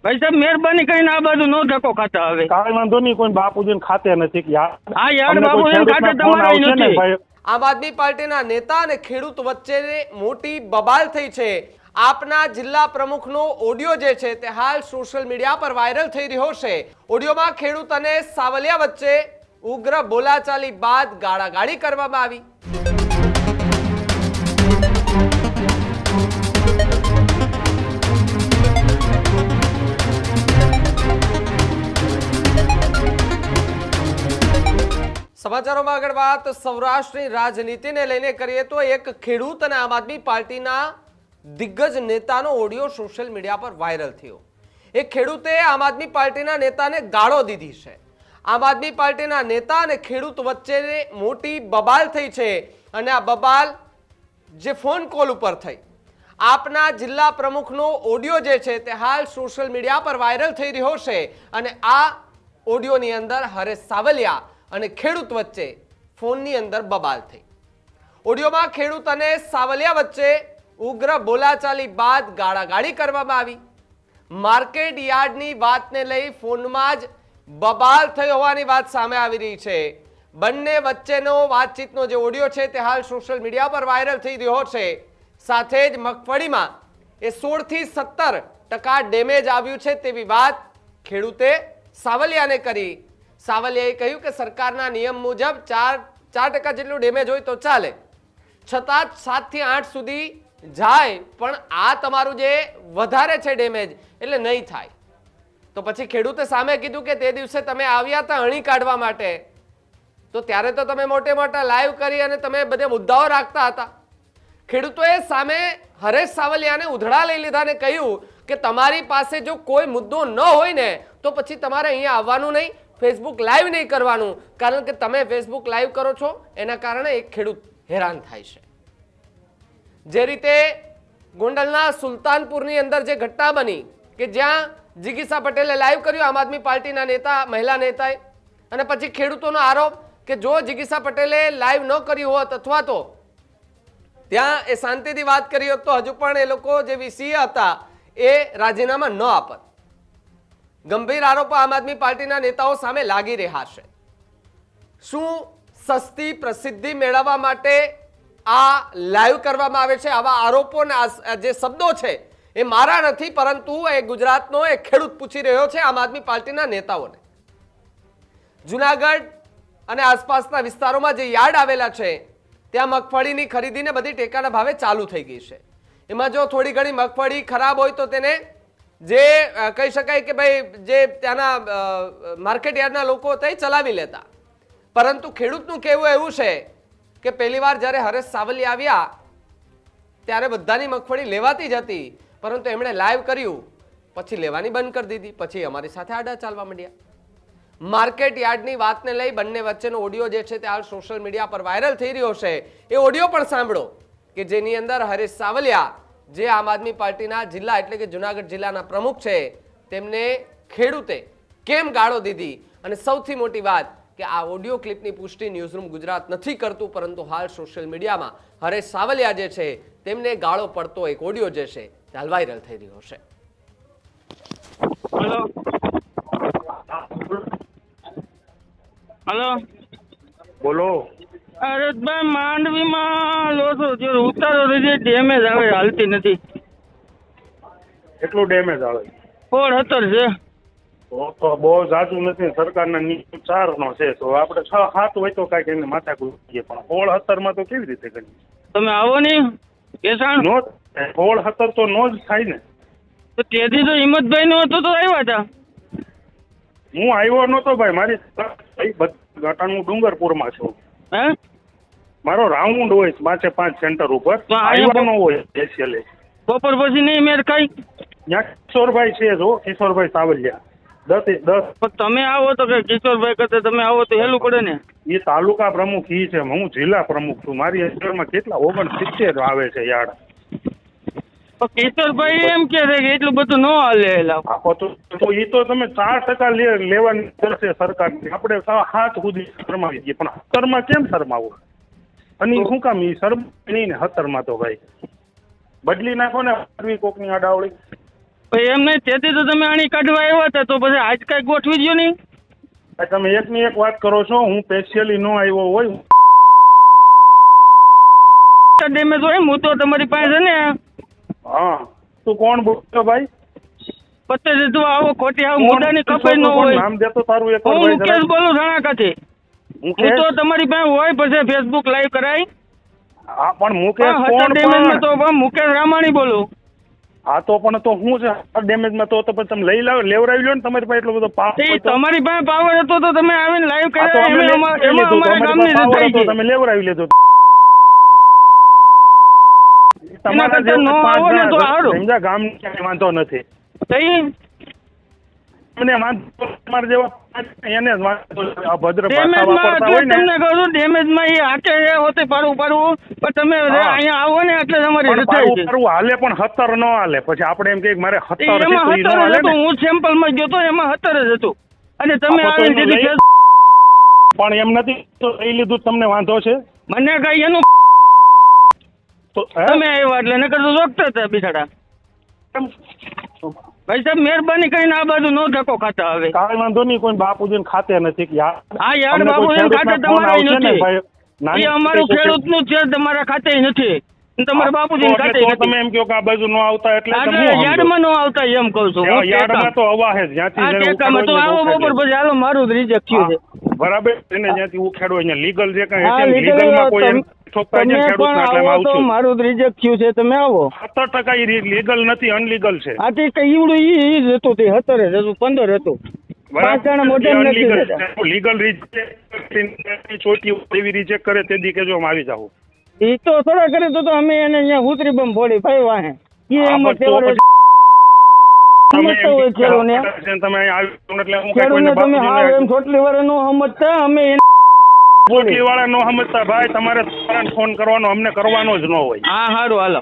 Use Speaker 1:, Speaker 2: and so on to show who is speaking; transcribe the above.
Speaker 1: ભાઈ સાહેબ મહેરબાની કરીને આ બાજુ નો ધક્કો ખાતા હવે.
Speaker 2: કાંઈ વાંધો નહીં, કોઈ બાપુજીને ખાતે નથી કે
Speaker 1: હા યાર બાપુજીને ખાતે તમારે નથી.
Speaker 3: આમ આદમી પાર્ટીના નેતા અને ખેડૂત વચ્ચે મોટી બબાલ થઈ છે. આપના જિલ્લા પ્રમુખનો ઓડિયો જે છે તે હાલ સોશિયલ મીડિયા પર વાયરલ થઈ રહ્યો છે. ઓડિયોમાં ખેડૂત અને સાવલિયા વચ્ચે ઉગ્ર બોલાચાલી બાદ ગાળાગાળી કરવામાં આવી. સમાચારોમાં આગળ વાત સૌરાષ્ટ્રની રાજનીતિને લઈને કરીએ તો એક ખેડૂત અને આમ આદમી પાર્ટીના દિગ્ગજ નેતાનો ઓડિયો સોશિયલ મીડિયા પર વાયરલ થયો. એક ખેડૂતે આમ આદમી પાર્ટીના નેતાને ગાળો દીધી છે. આમ આદમી પાર્ટીના નેતા અને ખેડૂત વચ્ચે મોટી બબાલ થઈ છે અને આ બબાલ જે ફોન કોલ ઉપર થઈ. આપના જિલ્લા પ્રમુખનો ઓડિયો જે છે તે હાલ સોશિયલ મીડિયા પર વાયરલ થઈ રહ્યો છે અને આ ઓડિયોની અંદર હરેશ સાવલિયા અને ખેડૂત વચ્ચે ફોનની અંદર બબાલ થઈ. ઓડિયોમાં ખેડૂત અને સાવલિયા વચ્ચે ઉગ્ર બોલાચાલી બાદ ગાળાગાળી કરવામાં આવી. માર્કેટ યાર્ડની વાતને લઈ ફોનમાં જ બબાલ થઈ હોવાની વાત સામે આવી રહી છે. બંને વચ્ચેનો વાતચીતનો જે ઓડિયો છે તે હાલ સોશિયલ મીડિયા પર વાયરલ થઈ રહ્યો છે. સાથે જ મગફળીમાં એ 16 થી 17% ડેમેજ આવ્યું છે તેવી વાત ખેડૂતે સાવલિયાને કરી. સાવલિયાએ કહ્યું કે સરકારના નિયમ મુજબ 4% જેટલું ડેમેજ હોય તો ચાલે, છતાં 7 થી 8 સુધી જાય, પણ આ તમારું જે વધારે છે ડેમેજ એટલે નહીં થાય. તો પછી ખેડૂતે સામે કીધું કે તે દિવસે તમે આવ્યા હતા અણી કાઢવા માટે, તો ત્યારે તો તમે મોટે મોટા લાઈવ કરી અને તમે બધે મુદ્દાઓ રાખતા હતા. ખેડૂતોએ સામે હરેશ સાવલિયાને ઉધડા લઈ લીધા અને કહ્યું કે તમારી પાસે જો કોઈ મુદ્દો ન હોય ને તો પછી તમારે અહીંયા આવવાનું નહીં, ફેસબુક લાઈવ નહીં કરવાનું, કારણ કે તમે ફેસબુક લાઈવ કરો છો એના કારણે એક ખેડૂત હેરાન થાય છે. જે રીતે ગોંડલના સુલતાનપુરની અંદર જે ઘટના બની કે જ્યાં જિગીસા પટેલે લાઈવ કર્યું આમ આદમી પાર્ટીના નેતા મહિલા નેતાએ, અને પછી ખેડૂતોનો આરોપ કે જો જિગીસા પટેલે લાઈવ ન કર્યું હોત અથવા તો ત્યાં એ શાંતિથી વાત કરી હોત તો હજુ પણ એ લોકો જે વીસીએ હતા એ રાજીનામા ન આપત. ગંભીર આરોપો આમ આદમી પાર્ટીના નેતાઓ સામે લાગી રહ્યા છે. શું સસ્તી પ્રસિદ્ધિ મેળવવા માટે આ લાઈવ કરવામાં આવે છે? આવા આરોપો ને જે શબ્દો છે એ મારા નથી, પરંતુ એ ગુજરાતનો એક ખેડૂત પૂછી રહ્યો છે આમ આદમી પાર્ટીના નેતાઓને. જુનાગઢ અને આસપાસના વિસ્તારોમાં જે યાર્ડ આવેલા છે ત્યાં મગફળીની ખરીદીને બધી ટેકાના ભાવે ચાલુ થઈ ગઈ છે. એમાં જો થોડી ઘણી મગફળી ખરાબ હોય તો તેને જે કહી શકાય કે ભાઈ જે ત્યાંના માર્કેટ યાર્ડના લોકો તે ચલાવી લેતા, પરંતુ ખેડૂતનું કહેવું એવું છે કે પહેલી વાર જ્યારે હરેશ સાવલિયા આવ્યા ત્યારે બધાની મગફળી લેવાતી જ હતી, પરંતુ એમણે લાઈવ કર્યું પછી લેવાની બંધ કરી દીધી, પછી અમારી સાથે આડા ચાલવા માંડ્યા. માર્કેટ યાર્ડની વાતને લઈ બંને વચ્ચેનો ઓડિયો જે છે તે હાલ સોશિયલ મીડિયા પર વાયરલ થઈ રહ્યો છે. એ ઓડિયો પણ સાંભળો કે જેની અંદર હરેશ સાવલિયા જે આમ આદમી પાર્ટીના જિલ્લા એટલે કે જુનાગઢ જિલ્લાના પ્રમુખ છે તેમને ખેડૂતે કેમ ગાળો દીધી, અને સૌથી મોટી વાત કે આ ઓડિયો ક્લિપની પુષ્ટિ ન્યૂઝરૂમ ગુજરાત નથી કરતું, પરંતુ હાલ સોશિયલ મીડિયામાં હરેશ સાવલિયા જે છે તેમને ગાળો પડતો એક ઓડિયો જે છે તે હાલ વાયરલ થઈ રહ્યો છે.
Speaker 1: હેલો હેલો
Speaker 2: બોલો.
Speaker 1: અરે ભાઈ માંડવીમાં લોસો જે ઉતારો જે ડેમેજ આવે હાલતી નથી.
Speaker 2: એટલું ડેમેજ આવે?
Speaker 1: 16 છે.
Speaker 2: તો બહુ જાજુ નથી, સરકારના નિયમ 4 નો છે, તો આપણે 6-7 હોય તો કાંઈક એને માથાકૂટ કરીએ, પણ 16-17 માં તો કેવી રીતે કરીએ?
Speaker 1: તમે આવો ને કેસાણ
Speaker 2: નો 16-17 તો નો જ થાય ને.
Speaker 1: તો તેથી તો હિંમતભાઈ નો હતો તો આવ્યા હતા.
Speaker 2: હું આવ્યો નતો ભાઈ, મારી ગટાણ હું ડુંગરપુરમાં છું.
Speaker 1: હે
Speaker 2: મારો રાઉન્ડ હોય 5 સેન્ટર ઉપર,
Speaker 1: તો
Speaker 2: આવ્યો હોય સ્પેશિયલી.
Speaker 1: બપોર પછી નહીં મેર ખાઈ
Speaker 2: ત્યાં કિશોરભાઈ છે, જો કિશોરભાઈ સાવલિયા 10
Speaker 1: તમે આવો તો કે કિશોરભાઈ કરતા તમે આવો તો હેલું પડે ને.
Speaker 2: એ તાલુકા પ્રમુખ ઈ છે, હું જિલ્લા પ્રમુખ છું. મારી અંદરમાં કેટલા 69 આવે છે યાર્ડ.
Speaker 1: કિશોરભાઈ એમ કે છે કે એટલું બધું ન હાલે.
Speaker 2: તો એ તો તમે 4% લેવાની કરશે સરકાર, આપણે 7 સુધી શરમાવી દઈએ, પણ 17 કેમ શરમાવું? અને શું કામ એ શરમ નહીં ને 17 તો ભાઈ બદલી નાખો ને કોકની આડાવળી.
Speaker 1: પછી એમ નહીં, તેથી તો તમે આની કાઢવા આવ્યા હતા, તો પછી આજ કાંઈ ગોઠવી દો નહીં.
Speaker 2: તમે એકની એક વાત કરો છો, હું સ્પેશિયલી ન આવ્યો હોય.
Speaker 1: ડેમેજ હોય હું તો તમારી પાસે છે ને
Speaker 2: હા, તું કોણ બોલતો ભાઈ?
Speaker 1: પત્તે દીધું આવો ખોટી આવો મુદ્દાની ખબર ન હોય.
Speaker 2: નામ દેતો તારું એક
Speaker 1: હું મુકેશ બોલું ધણાકાથી. હું તો તમારી પાસે હોય પછી ફેસબુક લાઈવ કરાય.
Speaker 2: હા પણ મુકેશ
Speaker 1: હતા
Speaker 2: કોણ?
Speaker 1: ડેમેજમાં તો પણ મુકેશ રામાણી બોલું.
Speaker 2: હા તો પણ તો શું છે ડેમેજમાં? તો પછી તમે લેવરાવી લો ને, તમારી પાસે એટલો બધો પાવર હોય તો.
Speaker 1: તમારી પાસે પાવર હતો તો તમે આવીને લાઈવ
Speaker 2: હા, તો
Speaker 1: કર્યા.
Speaker 2: અમે
Speaker 1: એમાં
Speaker 2: લઈ લીધું.
Speaker 1: અમારા
Speaker 2: તમારી
Speaker 1: ગામની
Speaker 2: પાસે power
Speaker 1: થઈ
Speaker 2: હતો,
Speaker 1: ગઈ.
Speaker 2: તમે લેવરાવી લીધું.
Speaker 1: એના
Speaker 2: તમારા
Speaker 1: કરતા
Speaker 2: જેવા
Speaker 1: ન
Speaker 2: પાંચ
Speaker 1: આવો ને તો
Speaker 2: જણા
Speaker 1: સારું.
Speaker 2: સમજ્યા, ગામ વાંધો નથી.
Speaker 1: તઈ
Speaker 2: મને વાંધો તમારા જેવા એને જ વાંધો. અભદ્ર ભાષા
Speaker 1: ડેમેજમાં
Speaker 2: વાપરતા
Speaker 1: એટલે
Speaker 2: હોય ને.
Speaker 1: તમને કહું છું, ડેમેજમાં એ હાકે હોતે પાડવું પણ તમે
Speaker 2: હા.
Speaker 1: અહીંયા આવો ને એટલે તમારી
Speaker 2: પણ
Speaker 1: રચાય છે.
Speaker 2: પાડવું હાલે પણ 17 ન હાલે. પછી આપણે એમ કે મારે 17 છે
Speaker 1: એમાં
Speaker 2: તો ઈ ન
Speaker 1: 17
Speaker 2: હાલે
Speaker 1: જ હતું.
Speaker 2: ને.
Speaker 1: હું સેમ્પલમાં ગયો તો એમાં 17 જ હતું. અને તમે
Speaker 2: આપો તો
Speaker 1: આવીને
Speaker 2: એનું
Speaker 1: દીધી
Speaker 2: લઈ- પણ એમ નથી તો લઈ લીધું તમને વાંધો છે
Speaker 1: મને કઈ એનું
Speaker 2: તો હે?
Speaker 1: તમે આવ્યા એટલે નકર તો રોકતા હતા બિચારા. ભાઈ સાહેબ મહેરબાની કરીને આ બાજુ નો ધક્કો ખાતા હવે.
Speaker 2: કાંઈ વાંધો નહીં, કોઈ બાપુજીને ખાતે નથી કે યાર.
Speaker 1: હા યાર,
Speaker 2: અમને કોઈ
Speaker 1: બાબુજીને ખાતે
Speaker 2: ખેડૂતના ફોન
Speaker 1: તમારા
Speaker 2: આવશે ને
Speaker 1: નથી.
Speaker 2: ભાઈ, નાની
Speaker 1: એ અમારું
Speaker 2: કોઈ
Speaker 1: ખેડૂતનું જ છે, તમારા ખાતે નથી. તમારા બાપુજીને
Speaker 2: તો
Speaker 1: ખાતે
Speaker 2: એટલે તો
Speaker 1: નથી.
Speaker 2: તમે એમ કહો કે આ બાજુ ન આવતા એટલે
Speaker 1: આગળ
Speaker 2: તમે શું સમજો?
Speaker 1: યાર્ડમાં નો આવતા એમ કહું છું. હું
Speaker 2: યાર્ડમાં તો હવા છે
Speaker 1: આ
Speaker 2: જ્યાંથી જેને
Speaker 1: ટેકામાં તો
Speaker 2: ઉખાડો
Speaker 1: આવો
Speaker 2: હોય
Speaker 1: બપોર પછી હાલો મારું જ રિજેક્ટ થયું છે.
Speaker 2: હા, બરાબર. એને જ્યાંથી ઉખાડો અહીંયા લીગલ જે કાંઈ
Speaker 1: હા,
Speaker 2: છે ને,
Speaker 1: legal
Speaker 2: લીગલમાં કોઈ એમ ઠોકતા
Speaker 1: તમે
Speaker 2: છે
Speaker 1: પણ
Speaker 2: ખેડૂતના એટલે
Speaker 1: આવો
Speaker 2: આવું
Speaker 1: તો
Speaker 2: છું.
Speaker 1: મારું જ રિજેક્ટ થયું છે. તમે આવો.
Speaker 2: 17% લીગલ નથી, અનલીગલ છે.
Speaker 1: આ તે કઈ ઈવડું ઈ જ હતું, તે 17 જ હતું, 15 હતું. 5 જણા મોઢા નથી રહેતા.
Speaker 2: લીગલ રિજેક્ટ ચોટી એવી રિજેક્ટ કરે તે દી કેજો અમે આવી જાવ.
Speaker 1: એ તો થોડા કરે તો અમે એને અહીંયા ઉતરી બમ ફોડી ભાઈ વાહે એ
Speaker 2: હા,
Speaker 1: એમ
Speaker 2: પણ તો
Speaker 1: તેવડે
Speaker 2: તમે
Speaker 1: સમજતા હોય ખેડૂને.
Speaker 2: તમે અહીં આવ્યો એટલે હું કાંઈ
Speaker 1: ખેડૂને
Speaker 2: કોઈને
Speaker 1: તમે હાવ એમ છોટલી વાર નો સમજતા અમે એને
Speaker 2: ચોટલી વાળા નો સમજતા ભાઈ. તમારે ફોન કરવાનો, અમને કરવાનો જ ન હોય.
Speaker 1: હા સારું હાલો.